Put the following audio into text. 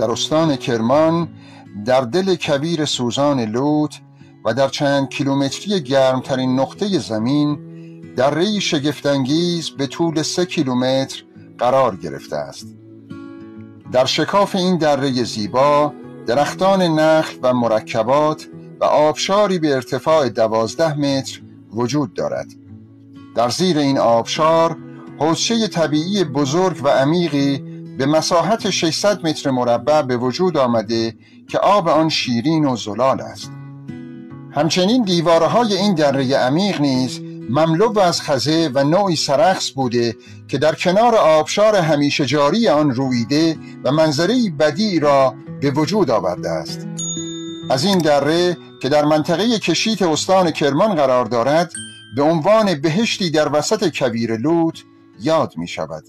در استان کرمان در دل کویر سوزان لوط و در چند کیلومتری گرمترین نقطه زمین دره‌ای شگفت‌انگیز به طول 3 کیلومتر قرار گرفته است. در شکاف این دره زیبا درختان نخل و مرکبات و آبشاری به ارتفاع 12 متر وجود دارد. در زیر این آبشار حوضچه طبیعی بزرگ و عمیقی به مساحت 600 متر مربع به وجود آمده که آب آن شیرین و زلال است. همچنین دیوارهای این دره عمیق نیز مملو از خزه و نوعی سرخس بوده که در کنار آبشار همیشه جاری آن رویده و منظره‌ای بدیع را به وجود آورده است. از این دره که در منطقه کشیت استان کرمان قرار دارد به عنوان بهشتی در وسط کویر لوط یاد می شود.